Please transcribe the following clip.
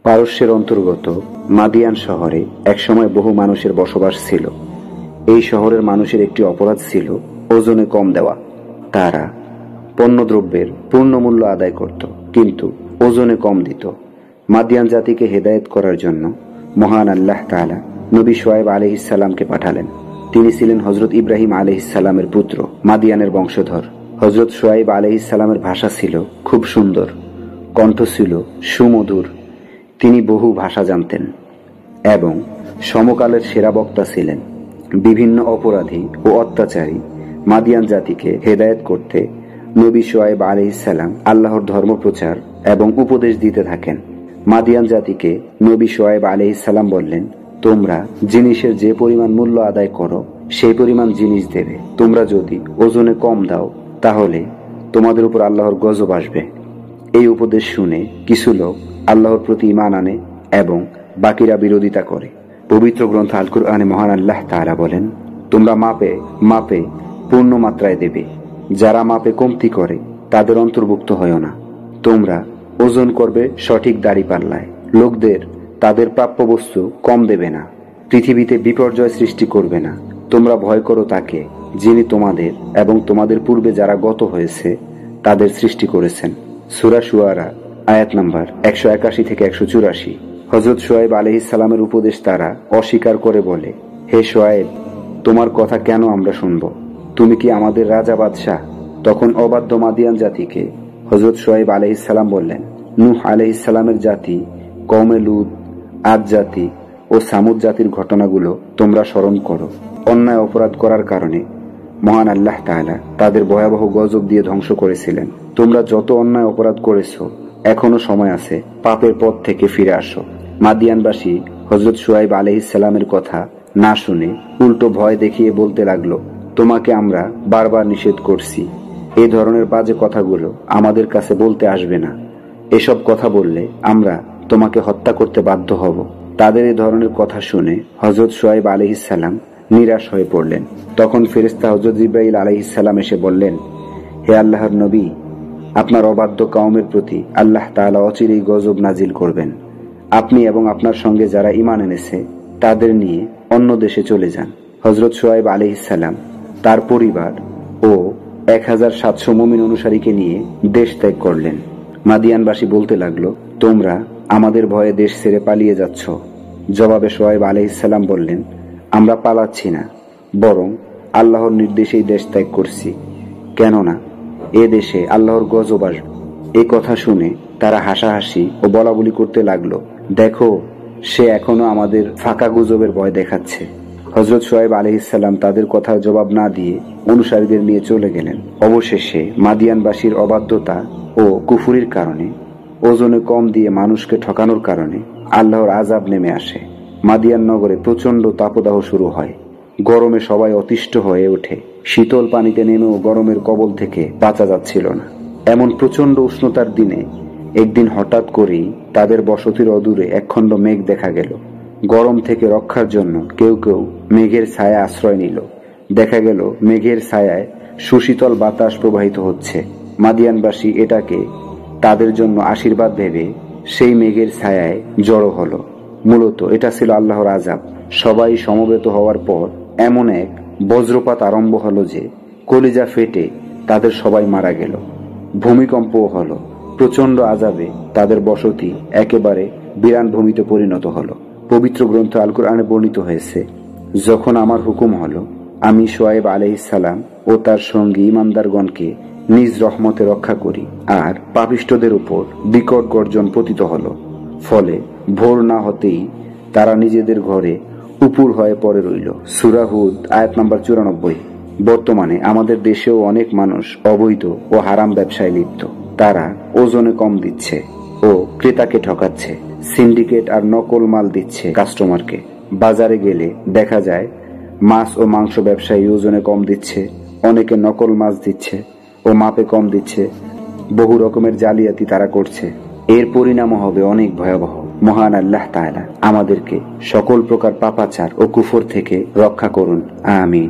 পারস্যের অন্তর্গত মাদিয়ান শহরে একসময় বহু মানুষের বসবাস ছিল। এই শহরের মানুষের একটি অপরাধ ছিল ওজনে কম দেওয়া। তারা পণ্যদ্রব্যের পূর্ণ মূল্য আদায় করত, কিন্তু ওজনে কম দিত। মাদিয়ান জাতিকে হেদায়েত করার জন্য মহান আল্লাহ তাআলা নবী শুআয়ব আলাইহিসসালামকে পাঠালেন। তিনি ছিলেন হযরত ইব্রাহিম আলাইহিসসালামের পুত্র, মাদিয়ানের বংশধর। হযরত শুআয়ব আলাইহিসসালামের ভাষা ছিল খুব সুন্দর, কণ্ঠ ছিল সুমধুর। তিনি বহু ভাষা জানতেন এবং সমকালের সেরা বক্তা ছিলেন। বিভিন্ন অপরাধী ও অত্যাচারী মাদিয়ান জাতিকে হেদায়েত করতে নবী শুআয়ব আলাইহিসসালাম আল্লাহর ধর্ম প্রচার এবং উপদেশ দিতে থাকেন। মাদিয়ান জাতিকে নবী শুআয়ব আলাইহিসসালাম বললেন, তোমরা জিনিসের যে পরিমাণ মূল্য আদায় করো সেই পরিমাণ জিনিস দেবে। তোমরা যদি ওজনে কম দাও তাহলে তোমাদের উপর আল্লাহর গজব আসবে। এই উপদেশ শুনে কিছু লোক আল্লাহর প্রতি ঈমান আনে এবং বাকিরা বিরোধিতা করে। পবিত্র গ্রন্থ আল কুরআনে মহান আল্লাহ তাআলা বলেন, তোমরা মাপে মাপে পূর্ণ মাত্রায় দেবে। যারা মাপে কমতি করে তাদের অন্তর্ভুক্ত হয়ো না। তোমরা ওজন করবে সঠিক দাঁড়িপাল্লায়। লোকদের তাদের প্রাপ্য বস্তু কম দেবে না। পৃথিবীতে বিপর্যয় সৃষ্টি করবে না। তোমরা ভয় করো তাকে যিনি তোমাদের এবং তোমাদের পূর্বে যারা গত হয়েছে তাদের সৃষ্টি করেছেন। সূরা শুআরা আয়াত নাম্বার 181 থেকে 184। হযরত শুআয়ব আলাইহিসসালামের উপদেশ তারা অস্বীকার করে বলে, হে শুআয়ব, তোমার কথা কেন আমরা শুনব? তুমি কি আমাদের রাজা বাদশাহ? তখন অবাধ্য মাদিয়ান জাতিকে হযরত শুআয়ব আলাইহিসসালাম বললেন, নূহ আলাইহিসসালামের জাতি, কওমে লূত, আদ জাতি ও সামুদ জাতির ঘটনাগুলো তোমরা স্মরণ করো। অন্যায় অপরাধ করার কারণে মহান আল্লাহ তাআলা তাদের ভয়াবহ গজব দিয়ে ধ্বংস করেছিলেন। তোমরা যত অন্যায় অপরাধ করেছো এখনো সময় আছে, পাপের পথ থেকে ফিরে আসো। মাদিয়ানবাসী হযরত শুআয়ব আলাইহিসসালামের কথা না শুনে উল্টো ভয় দেখিয়ে বলতে লাগলো, তোমাকে আমরা বারবার নিষেধ করছি, এই ধরনের বাজে কথাগুলো আমাদের কাছে বলতে আসবে না। এসব কথা বললে আমরা তোমাকে হত্যা করতে বাধ্য হব। তাদের এই ধরনের কথা শুনে হযরত শুআয়ব আলাইহিসসালাম নিরাশ হয়ে পড়লেন। তখন ফেরেশতা হযরত জিবরাইল আলাইহিসসালাম এসে বললেন, হে আল্লাহর নবী, আপনার অবাধ্য কওমের প্রতি আল্লাহ তাআলা অচিরেই গজব নাজিল করবেন। আপনি এবং আপনার সঙ্গে যারা ঈমান এনেছে তাদের নিয়ে অন্য দেশে চলে যান। হযরত শুআয়ব আলাইহিসসালাম তার পরিবার ও 1700 মুমিন অনুসারীকে নিয়ে দেশ ত্যাগ করলেন। মাদিয়ানবাসী বলতে লাগলো, তোমরা আমাদের ভয়ে দেশ ছেড়ে পালিয়ে যাচ্ছ। জবাবে শুআয়ব আলাইহিসসালাম বললেন, আমরা পালাচ্ছি না, বরং আল্লাহর নির্দেশেই দেশ ত্যাগ করছি, কেননা এ দেশে আল্লাহর গজব আসবে। এই কথা শুনে তারা হাসাহাসি ও বলাবলি করতে লাগলো, দেখো সে এখনো আমাদের ফাঁকা গুজবের ভয় দেখাচ্ছে। হযরত শুআয়ব আলাইহিসসালাম তাদের কথার জবাব না দিয়ে অনুসারীদের নিয়ে চলে গেলেন। অবশেষে মাদিয়ানবাসীর অবাধ্যতা ও কুফরির কারণে, ওজনে কম দিয়ে মানুষকে ঠকানোর কারণে আল্লাহর আযাব নেমে আসে। মাদিয়ান নগরে প্রচন্ড তাপদাহ শুরু হয়। গরমে সবাই অতিষ্ঠ হয়ে ওঠে। শীতল পানিতে নেমেও গরমের কবল থেকে বাঁচা যাচ্ছিল না। এমন প্রচন্ড উষ্ণতার দিনে একদিন হঠাৎ করেই তাদের বসতির অদূরে একখণ্ড মেঘ দেখা গেল। গরম থেকে রক্ষার জন্য কেউ কেউ মেঘের ছায়া আশ্রয় নিল। দেখা গেল মেঘের ছায়ায় সুশীতল বাতাস প্রবাহিত হচ্ছে। মাদিয়ানবাসী এটাকে তাদের জন্য আশীর্বাদ ভেবে সেই মেঘের ছায়ায় জড়ো হলো। মূলত এটা ছিল আল্লাহর আযাব। সবাই সমবেত হওয়ার পর এমন এক বজ্রপাত আরম্ভ হলো যে কলিজা ফেটে তাদের সবাই মারা গেল। ভূমিকম্পও হলো। প্রচন্ড আযাবে তাদের বসতি একেবারে বিরান ভূমিতে পরিণত হলো। পবিত্র গ্রন্থ আল কুরআনে বর্ণিত হয়েছে, যখন আমার হুকুম হলো আমি শুআয়ব আলাইহিসসালাম ও তার সঙ্গী ঈমানদারগণকে নিজ রহমতে রক্ষা করি, আর পাপিষ্ঠদের উপর বিকট গর্জন পতিত হলো। ফলে ভোর না হতেই তারা নিজেদের ঘরে উপুর হয়ে পড়ে রইল। সূরা হুদ আয়াত নাম্বার 94। বর্তমানে আমাদের দেশেও অনেক মানুষ অবৈধ ও হারাম ব্যবসায় লিপ্ত। তারা ওজনে কম দিচ্ছে ও ক্রেতাকে ঠকাচ্ছে। সিন্ডিকেট আর নকল মাল দিচ্ছে কাস্টমারকে। বাজারে গেলে দেখা যায় মাছ ও মাংস ব্যবসায়ী ওজনে কম দিচ্ছে, অনেকে নকল মাছ দিচ্ছে ও মাপে কম দিচ্ছে। বহু রকমের জালিয়াতি তারা করছে। এর পরিণামও হবে অনেক ভয়াবহ। মহান আল্লাহ তাআলা আমাদেরকে সকল প্রকার পাপাচার ও কুফর থেকে রক্ষা করুন। আমিন।